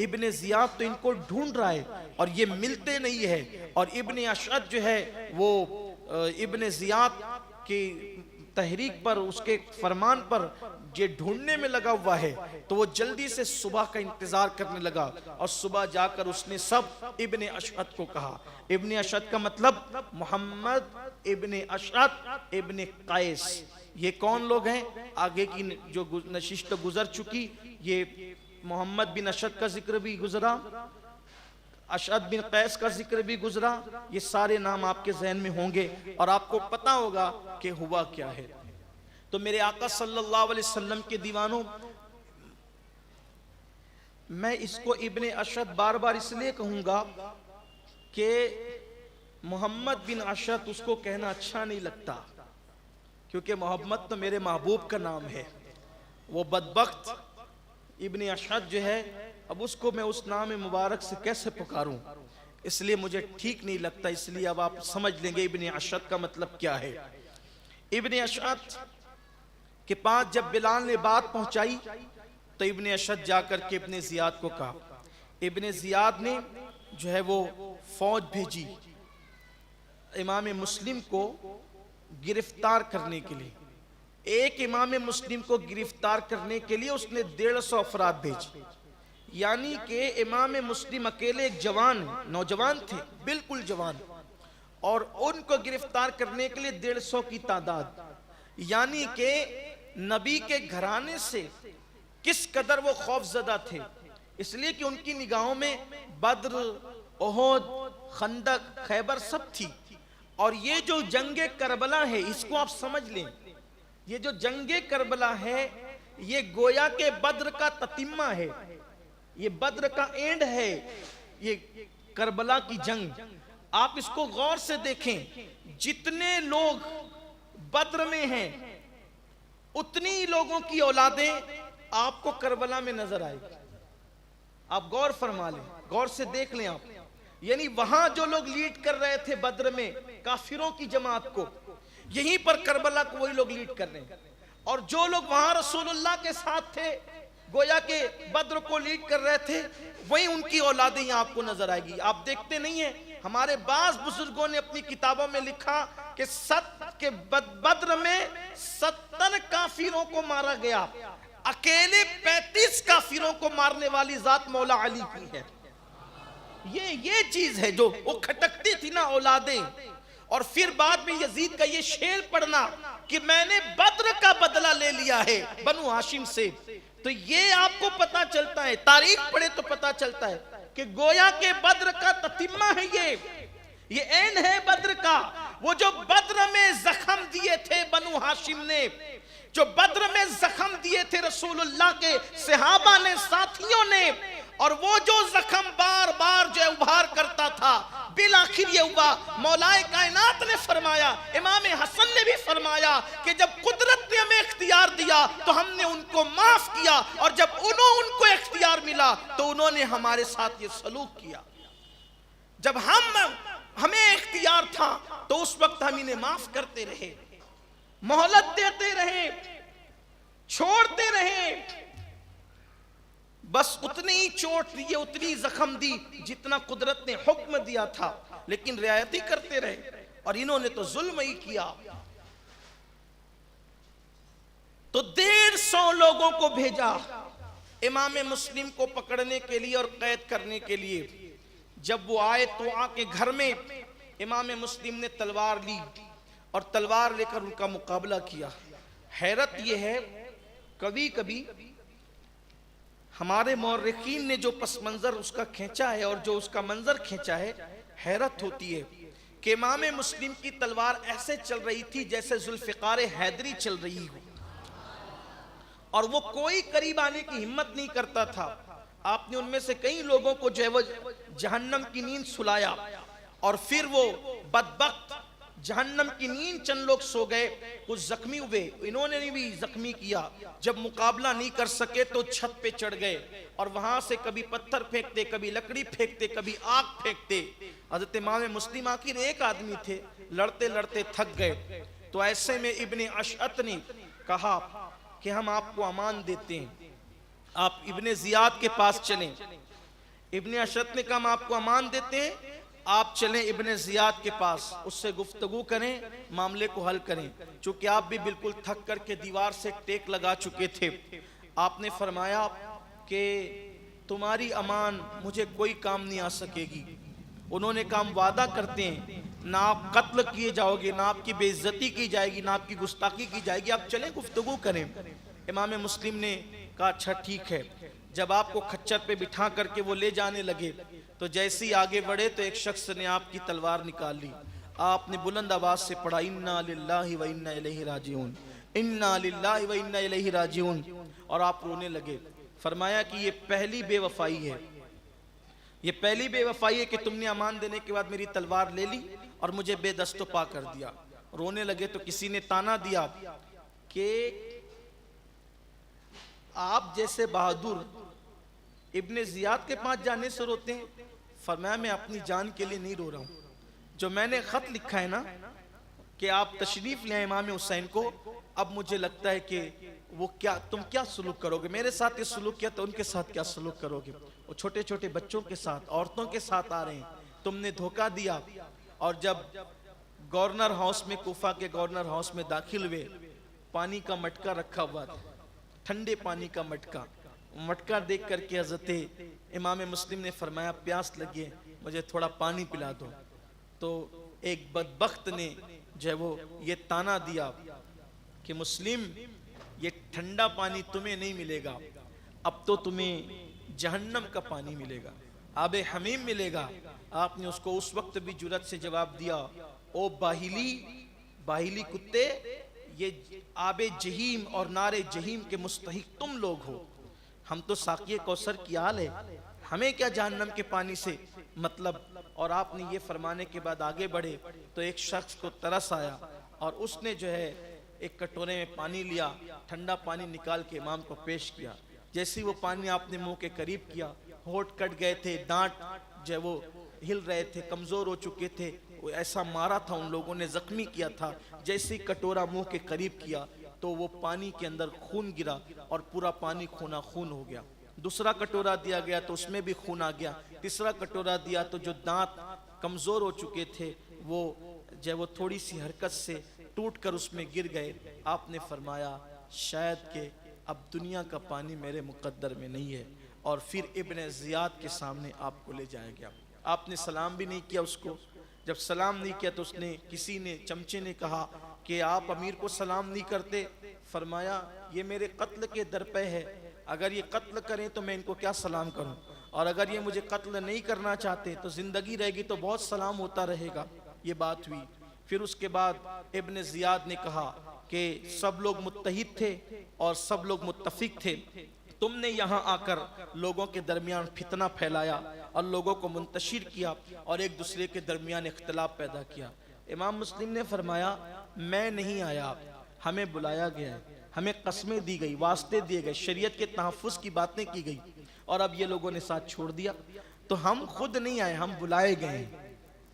इब्ने ज़ियाद तो इनको ढूंढ रहा है और ये मिलते नहीं है। और इब्ने अशअद जो है वो इब्ने ज़ियाद की तहरीक पर, उसके फरमान पर ये ढूंढने में लगा हुआ है, तो वो जल्दी से सुबह का इंतजार करने लगा और सुबह जाकर उसने सब इब्ने अशअत को कहा। इब्ने अशअत का मतलब मोहम्मद इब्ने अशअत इब्ने कैस। ये कौन लोग हैं? आगे की जो नशिस्त गुजर चुकी, ये मोहम्मद बिन अशअत का जिक्र भी गुजरा, अशअत बिन कैस का जिक्र भी गुजरा। ये सारे नाम आपके जहन में होंगे और आपको पता होगा कि हुआ क्या है। तो मेरे आका सल्लल्लाहु अलैहि वसल्लम के दीवानों, मैं इसको इब्ने अशअत बार बार इसलिए कहूंगा कि मोहम्मद बिन अशअत उसको कहना अच्छा नहीं लगता, क्योंकि मोहम्मद तो मेरे महबूब का नाम है। वो बदबख्त इब्ने अशअत जो है, अब उसको मैं उस नाम मुबारक से कैसे पुकारूं, इसलिए मुझे ठीक नहीं लगता। इसलिए अब आप समझ लेंगे इब्ने अशअत का मतलब क्या है। इब्ने अशअत के पास जब बिलाल ने बात पहुंचाई तो इब्ने अशअत जाकर के इब्ने जियाद को कहा। इब्ने जियाद ने जो है वो फौज भेजी इमाम मुस्लिम को गिरफ्तार करने के लिए। एक इमाम मुस्लिम को गिरफ्तार करने के लिए उसने 150 अफराद भेजे, यानी कि इमाम मुस्लिम अकेले एक जवान, नौजवान थे, बिल्कुल जवान, और उनको गिरफ्तार करने के लिए 150 की तादाद। यानी कि नबी के घराने से किस कदर वो खौफजदा थे, इसलिए कि उनकी निगाहों में बद्र, ओहद, खंदक, खैबर सब थी। और ये जो जंगे करबला है, इसको आप समझ लें, ये जो जंगे करबला है ये गोया के बद्र का ततिम्मा है, ये बद्र का एंड है, ये करबला की जंग। आप इसको गौर से देखें, जितने लोग बद्र में हैं उतनी लोगों की औलादें आपको करबला में नजर आएगी। आप गौर फरमा लें, गौर से देख लें आप। यानी वहां जो लोग लीड कर रहे थे बद्र में काफिरों की जमात को, यहीं पर करबला को वही लोग लीड कर रहे हैं। और जो लोग वहां रसूलुल्लाह के साथ थे, गोया के बद्र को लीड कर रहे थे, वही उनकी औलादें यहाँ आपको नजर आएगी। आप देखते नहीं है, हमारे बाज बुजुर्गों ने अपनी किताबों में लिखा कि बद्र में 70 काफिरों को मारा गया, अकेले 35 काफिरों को मारने वाली जात मौला अली की है। ये चीज है जो वो खटकती थी ना औलादें। और फिर बाद में यजीद का ये शेर पढ़ना कि मैंने बद्र का बदला ले लिया है बनु हाशिम से, तो ये आपको पता चलता है, तारीख पढ़े तो पता चलता है कि गोया के बद्र का ततिम्मा है ये एंड है बद्र का। वो जो बद्र में जख्म दिए थे बनु हाशिम ने, जो बद्र में जख्म दिए थे रसूलुल्लाह के सहाबा ने, साथियों ने, और वो जो जख्म बार बार जो उभार करता था, बिल आखिर ये हुआ, मौलाए कायनात ने फरमाया, इमाम हसन ने भी फरमाया कि जब कुदरत ने हमें इख्तियार दिया तो हमने उनको माफ किया, और जब उनको इख्तियार मिला तो उन्होंने हमारे साथ ये सलूक किया। जब हमें इख्तियार था तो उस वक्त हम इन्हें माफ करते रहे, मोहलत देते रहे, छोड़ते रहे, बस उतनी ही चोट दी, उतनी जख्म दी जितना कुदरत ने हुक्म दिया था, लेकिन रियायती करते रहे। और इन्होंने तो जुल्म ही किया। तो 150 लोगों को भेजा इमाम मुस्लिम को पकड़ने के लिए और कैद करने के लिए। जब वो आए तो आके घर में इमाम मुस्लिम ने तलवार ली और तलवार लेकर उनका मुकाबला किया। हैरत यह है, कभी कभी हमारे मौर्रिखीन ने जो पस मंजर उसका खींचा है और जो उसका मंजर खींचा है, हैरत होती है कि इमाम मुस्लिम की तलवार ऐसे चल रही थी जैसे जुल्फिकार हैदरी चल रही हो, और वो कोई करीब आने की हिम्मत नहीं करता था। आपने उनमें से कई लोगों को जो है वो जहन्नम की नींद सुलाया, और फिर वो बदबख्त जहन्नम की नींद चंद लोग सो गए, कुछ जख्मी हुए, इन्होंने भी जख्मी किया। जब मुकाबला नहीं कर सके तो छत पे चढ़ गए और वहां से कभी पत्थर फेंकते, कभी लकड़ी फेंकते, कभी आग फेंकते। हज़रत इमाम मुस्लिम आखिर एक आदमी थे, लड़ते लड़ते थक गए। तो ऐसे में इब्ने अशअत ने कहा कि हम आपको अमान देते हैं, आप इब्ने जियाद के पास चलें। इब्ने अशअत ने कहा हम आपको अमान देते हैं, आप चलें इब्ने ज़ियाद के पास, उससे गुफ्तगू करें, मामले को हल करें। चूंकि आप भी बिल्कुल थक करके दीवार से टेक लगा चुके थे। आपने फरमाया कि तुम्हारी अमान मुझे कोई काम नहीं आ सकेगी। उन्होंने कहा हम वादा करते हैं, ना आप कत्ल किए जाओगे, ना आपकी बेइज्जती की जाएगी, ना आपकी गुस्ताखी की जाएगी, आप चलें गुफ्तगू करें। इमाम मुस्लिम ने कहा अच्छा ठीक है। जब आपको खच्चर पे बिठा करके वो ले जाने लगे तो जैसे ही आगे बढ़े तो एक शख्स ने आपकी तलवार निकाल ली। आपने बुलंद आवाज से पढ़ा इन्ना लिल्लाहि व इन्ना इलैहि राजिऊन, इन्ना लिल्लाहि व इन्ना इलैहि राजिऊन, और आप रोने लगे। फरमाया कि ये पहली बेवफाई है, ये पहली बेवफाई है कि तुमने अमान देने के बाद मेरी तलवार ले ली और मुझे बेदस्तो पा कर दिया। रोने लगे तो किसी ने ताना दिया कि आप जैसे बहादुर इब्ने ज़ियाद के पास जाने से रोते हैं। फरमाया मैं अपनी जान के लिए नहीं रो रहा हूँ, जो मैंने खत लिखा है ना कि आप तशरीफ ले इमाम हुसैन को, अब मुझे लगता है कि वो क्या, तुम क्या सलूक करोगे, मेरे साथ ये सलूक किया तो उनके साथ क्या सलूक करोगे। वो छोटे छोटे बच्चों के साथ, औरतों के साथ आ रहे हैं, तुमने धोखा दिया। और जब गवर्नर हाउस में, कूफा के गवर्नर हाउस में दाखिल हुए, पानी का मटका रखा हुआ था, ठंडे पानी का मटका देख करके हजरत इमाम मुस्लिम ने फरमाया प्यास लगी है, मुझे थोड़ा पानी पिला दो। तो एक बदबख्त ने जो है वो ये ताना दिया कि मुस्लिम, ये ठंडा पानी तुम्हें नहीं मिलेगा, अब तो तुम्हें जहन्नम का पानी मिलेगा, आबे हमीम मिलेगा। आपने उसको उस वक्त भी जुरत से जवाब दिया, ओ बाहिली कुत्ते, ये आबे जहीम और नारे जहीम के मुस्तहिक तुम लोग हो, हम तो साकिए कौसर की आल है, हमें क्या जहन्नम के पानी से मतलब। और आपने ये फरमाने के बाद आगे बढ़े तो एक शख्स को तरस आया और उसने जो है एक कटोरे में पानी लिया, ठंडा पानी निकाल के इमाम को पेश किया। जैसे ही वो पानी आपने मुंह के करीब किया, होठ कट गए थे, दांत जो है वो हिल रहे थे, कमजोर हो चुके थे, वो ऐसा मारा था उन लोगों ने, जख्मी किया था। जैसे ही कटोरा मुंह के करीब किया तो वो पानी के अंदर खून गिरा और पूरा पानी खूना खून हो गया। दूसरा कटोरा दिया गया तो उसमें भी खून आ गया। तीसरा कटोरा दिया तो जो दांत कमजोर हो चुके थे वो जो वो थोड़ी सी हरकत से टूट कर उसमें गिर गए। आपने फरमाया शायद के अब दुनिया का पानी मेरे मुकद्दर में नहीं है। और फिर इब्ने ज़ियाद के सामने आपको ले जाया गया। आपने सलाम भी नहीं किया उसको। जब सलाम नहीं किया तो उसने, किसी ने, चमचे ने कहा कि आप अमीर को सलाम नहीं करते। फरमाया ये मेरे कत्ल के दर पे है, अगर ये कत्ल करें तो मैं इनको क्या सलाम करूं, और अगर ये मुझे कत्ल नहीं करना चाहते तो जिंदगी रहेगी तो बहुत सलाम होता रहेगा। ये बात हुई। फिर उसके बाद इब्ने ज़ियाद ने कहा कि सब लोग मुत्तहिद थे और सब लोग मुत्तफिक थे, तुमने यहाँ आकर लोगों के दरमियान फितना फैलाया और लोगों को मुंतशिर किया और एक दूसरे के दरमियान इख्तिलाफ पैदा किया। इमाम मुस्लिम ने फरमाया मैं नहीं आया, हमें बुलाया गया है, हमें कस्में दी गई, वास्ते दिए गए, शरीयत के तहफ़्फ़ुज़ की बातें की गई, और अब ये लोगों ने साथ छोड़ दिया। तो हम खुद नहीं आए, हम बुलाए गए हैं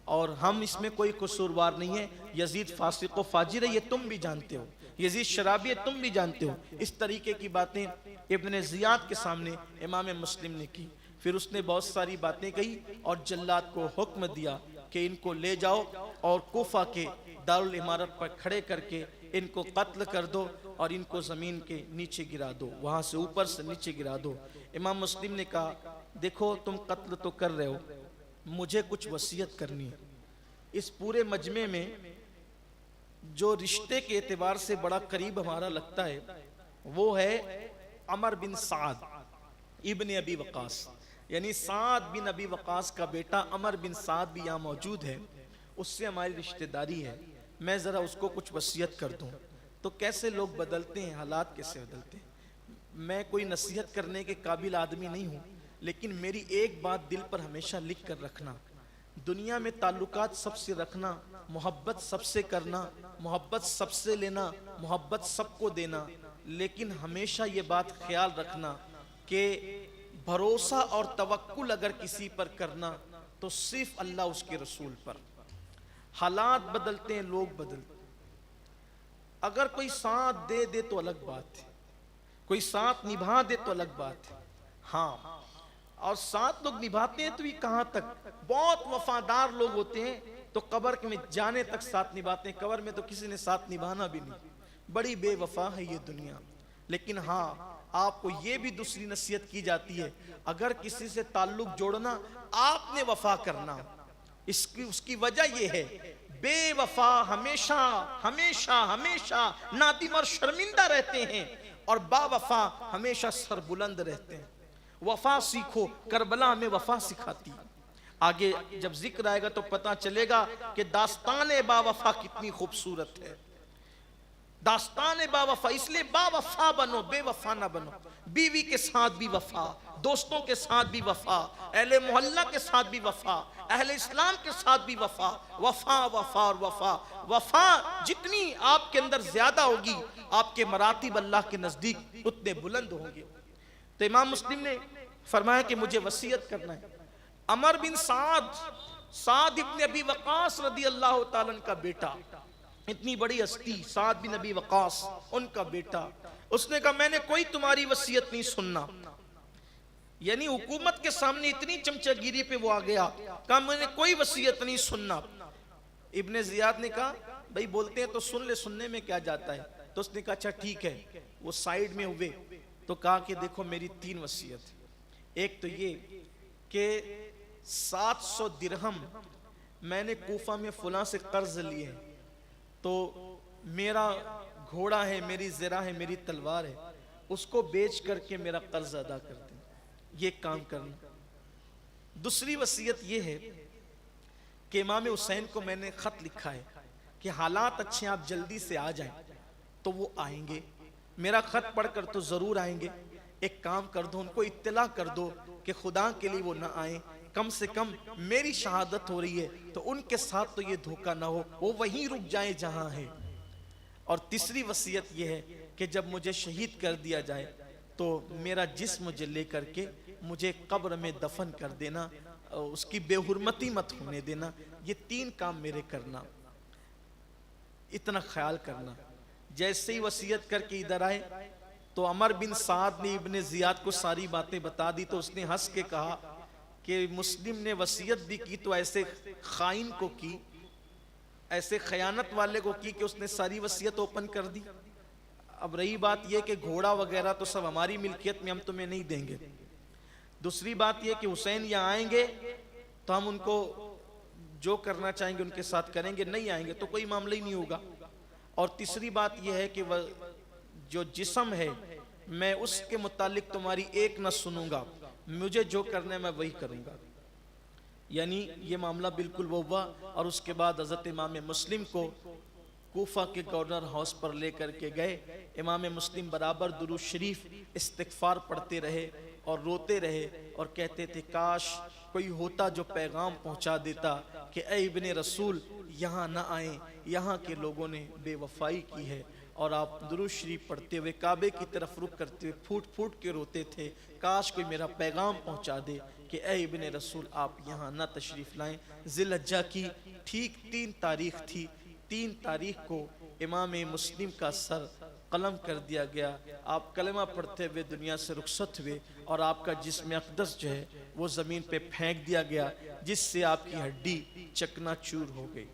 और हम इसमें कोई कसूरवार नहीं है। यजीद फासिक व फाजिर है, ये तुम भी जानते हो, यजीद शराबी है, तुम भी जानते हो। इस तरीके की बातें इब्ने ज़ियाद के सामने इमाम मुस्लिम ने की। फिर उसने बहुत सारी बातें कही और जल्लाद को हुक्म दिया कि इनको ले जाओ और कोफा के दारुल इमारत पर खड़े करके इनको कत्ल कर दो और इनको ज़मीन के नीचे गिरा दो, वहाँ से ऊपर से नीचे गिरा दो। इमाम मुस्लिम ने कहा देखो तुम कत्ल तो कर रहे हो, मुझे कुछ वसीयत करनी है। इस पूरे मजमे में जो रिश्ते के एतबार से बड़ा करीब हमारा लगता है वो है अमर बिन साद इब्ने अबी वक़ास, यानी साद बिन अबी वक़ास का बेटा अमर बिन साद भी यहाँ मौजूद है, उससे हमारी रिश्तेदारी है। मैं ज़रा उसको कुछ वसीयत कर दूँ। तो कैसे लोग बदलते हैं, हालात कैसे बदलते हैं। मैं कोई नसीहत करने के काबिल आदमी नहीं हूँ, लेकिन मेरी एक बात दिल पर हमेशा लिख कर रखना, दुनिया में ताल्लुकात सबसे रखना, मोहब्बत सबसे करना, मोहब्बत सबसे लेना, मोहब्बत सबको देना, लेकिन हमेशा ये बात ख्याल रखना कि भरोसा और तवक्कुल अगर किसी पर करना तो सिर्फ अल्लाह उसके रसूल पर। हालात बदलते हैं, लोग बदलते, अगर कोई साथ दे दे तो अलग बात है, कोई साथ निभा दे तो अलग बात है। हाँ, और साथ लोग निभाते हैं तो ये कहां तक, बहुत वफादार लोग होते हैं तो कब्र में जाने तक साथ निभाते हैं, कब्र में तो किसी ने साथ निभाना भी नहीं। बड़ी बेवफा है ये दुनिया। लेकिन हाँ, आपको ये भी दूसरी नसीहत की जाती है, अगर किसी से ताल्लुक जोड़ना आपने वफा करना। इसकी उसकी वजह यह है, बेवफा हमेशा हमेशा हमेशा नादिम और शर्मिंदा रहते हैं और बावफा हमेशा सरबुलंद रहते हैं। वफा सीखो, करबला में वफा सिखाती है। आगे जब जिक्र आएगा तो पता चलेगा कि दास्तान बावफा कितनी खूबसूरत है। दास्तान बावफा, इसलिए बावफा बनो, बेवफा ना बनो। बीवी के साथ भी वफा, दोस्तों के साथ भी वफा, अहले मोहल्ला के साथ भी वफा, अहले इस्लाम के साथ भी वफा। वफा वफा और वफा, वफा जितनी आपके अंदर ज्यादा होगी, आपके मरातिब अल्लाह के नजदीक उतने बुलंद होंगे। तो इमाम मुस्लिम ने फरमाया कि मुझे वसीयत करना है। अमर बिन साद इब्न अबी वक़ास रदी अल्लाह ताला अन्हु का बेटा, इतनी बड़ी हस्ती साद बिन अबी वक़ास, उनका बेटा, उसने कहा मैंने कोई तुम्हारी वसीयत नहीं सुनना। यानी हुकूमत के सामने इतनी चमचागिरी पे वो आ गया, कहा मैंने कोई वसीयत नहीं सुनना। इब्ने जियाद ने कहा भाई बोलते हैं तो सुन ले, सुनने में क्या जाता है। तो उसने कहा अच्छा ठीक है। वो साइड में हुए तो कहा कि देखो मेरी 3 वसीयत है। एक तो ये कि 700 दिरहम मैंने कूफा में फुला से कर्ज लिए हैं, तो मेरा घोड़ा है, मेरी ज़रा है, मेरी तलवार है, उसको बेच करके मेरा कर्ज अदा कर दें, ये काम करना। दूसरी वसीयत ये है कि इमाम हुसैन को मैंने खत लिखा है कि हालात अच्छे आप जल्दी से आ जाएं, तो वो आएंगे, मेरा खत पढ़कर तो जरूर आएंगे। एक काम कर दो, उनको इत्तला कर दो कि खुदा के लिए वो ना आए, कम से कम मेरी शहादत हो रही है तो उनके साथ तो ये धोखा ना हो, वो वहीं रुक जाए जहां है। और तीसरी वसीयत ये है कि जब मुझे शहीद कर दिया जाए तो मेरा जिस्म मुझे लेकर के मुझे कब्र में दफन कर देना, उसकी बेहुरमती मत होने देना। ये 3 काम मेरे करना, इतना ख्याल करना। जैसे ही वसीयत करके इधर आए तो अमर बिन साद ने इब्ने जियाद को सारी बातें बता दी। तो उसने हंस के कहा कि मुस्लिम ने वसीयत भी की तो ऐसे खाइन को की, ऐसे खयानत वाले को की कि उसने सारी वसीयत ओपन कर दी। अब रही बात यह कि घोड़ा वगैरह तो सब हमारी मिल्कियत में, हम तुम्हें नहीं देंगे। दूसरी बात यह कि हुसैन यहाँ आएंगे तो हम उनको जो करना चाहेंगे उनके साथ करेंगे, नहीं आएंगे तो कोई मामला ही नहीं होगा। और तीसरी बात यह है कि वह जो जिस्म है मैं उसके मुतालिक तुम्हारी एक न सुनूंगा, मुझे जो करना है मैं वही करूंगा। यानी ये मामला बिल्कुल वो हुआ। और उसके बाद हजरत इमाम मुस्लिम को कूफा के गवर्नर हाउस पर लेकर के गए। इमाम मुस्लिम बराबर दुरूद शरीफ इस्तिगफार पढ़ते रहे और रोते रहे और कहते थे काश कोई होता जो पैगाम पहुंचा देता कि ऐ इब्ने रसूल यहाँ ना आए, यहाँ के लोगों ने बेवफाई की है। और आप दुरूद शरीफ पढ़ते हुए काबे की तरफ रुख करते हुए फूट फूट के रोते थे, काश कोई मेरा पैगाम पहुंचा दे कि ऐ इब्ने रसूल आप यहाँ ना तशरीफ़ लाएं। ज़िलहज्जा की ठीक 3 तारीख थी। 3 तारीख को इमाम मुस्लिम का सर कलम कर दिया गया। आप कलमा पढ़ते हुए दुनिया से रुखसत हुए और आपका जिस्म अक़दस जो है वो ज़मीन पे फेंक दिया गया, जिससे आपकी हड्डी चकनाचूर हो गई।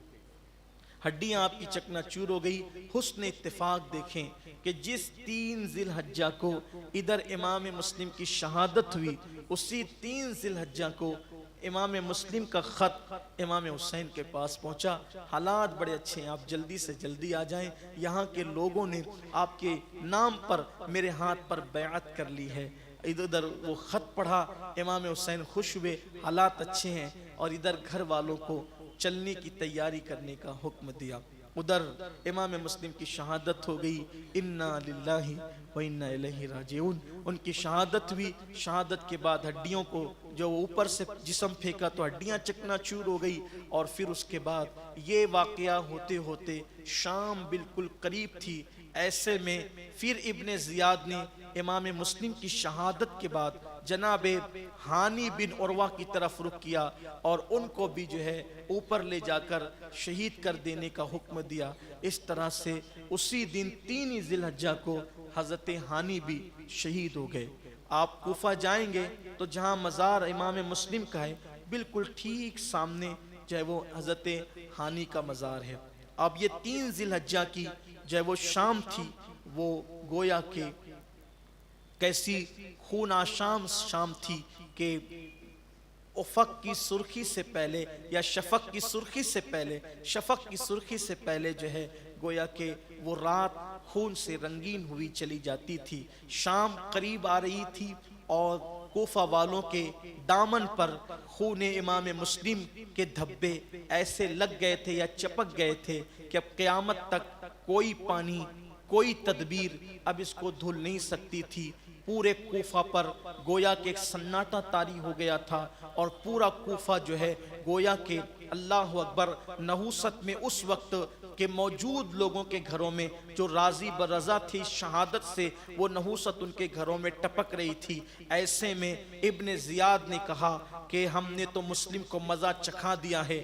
हड्डियां आपकी चकनाचूर हो गई। हुस्न इत्तेफाक देखें कि जिस 3 ज़िलहज्जा को इधर इमाम मुस्लिम की शहादत हुई, उसी 3 ज़िलहज्जा को इमाम मुस्लिम का ख़त इमाम हुसैन के पास पहुंचा। हालात बड़े अच्छे हैं, आप जल्दी से जल्दी आ जाएं। यहाँ के लोगों ने आपके नाम पर मेरे हाथ पर बैअत कर ली है। इधर उधर वो ख़त पढ़ा, इमाम हुसैन खुश हुए, हालात अच्छे हैं। और इधर घर वालों को चलने की तैयारी करने का हुक्म दिया। उधर इमाम मुस्लिम की शहादत हो गई। इन्ना लिल्लाहि व इन्ना इलैहि राजिऊन। उनकी शहादत हुई। शहादत के बाद हड्डियों को जो ऊपर से जिस्म फेंका तो हड्डियां चकनाचूर हो गई। और फिर उसके बाद ये वाकया होते होते शाम बिल्कुल करीब थी। ऐसे में फिर इब्ने जियाद ने इमाम मुस्लिम की शहादत के बाद जनाबे हानी बिन उरवा की तरफ रुख किया और उनको भी जो है ऊपर ले जाकर शहीद कर देने का हुक्म दिया। इस तरह से उसी दिन 3 ज़िलहज्जा को हज़रत हानी भी शहीद हो गए। आप कूफा जाएंगे तो जहाँ मज़ार इमाम मुस्लिम का है बिल्कुल ठीक सामने जो है वो हज़रत हानी का मज़ार है। अब ये 3 ज़िलहज्जा की जो है वो शाम थी, वो गोया के कैसी खून आशाम शाम थी कि उफक की सुर्खी से पहले या शफक की सुर्खी से पहले, शफक की सुर्खी से पहले जो है गोया के वो रात खून से रंगीन हुई चली जाती थी। शाम करीब आ रही थी और कोफा वालों के दामन पर खून इमाम मुस्लिम के धब्बे ऐसे लग गए थे या चपक गए थे कि अब क़यामत तक कोई पानी, कोई तदबीर अब इसको धुल नहीं सकती थी। पूरे कूफा पर गोया के एक सन्नाटा तारी हो गया था और पूरा कूफा जो है गोया के अल्लाह अकबर नहूसत में उस वक्त के मौजूद लोगों के घरों में जो राजी बरज़ा थी शहादत से, वो नहूसत उनके घरों में टपक रही थी। ऐसे में इब्ने ज़ियाद ने कहा कि हमने तो मुस्लिम को मज़ा चखा दिया है,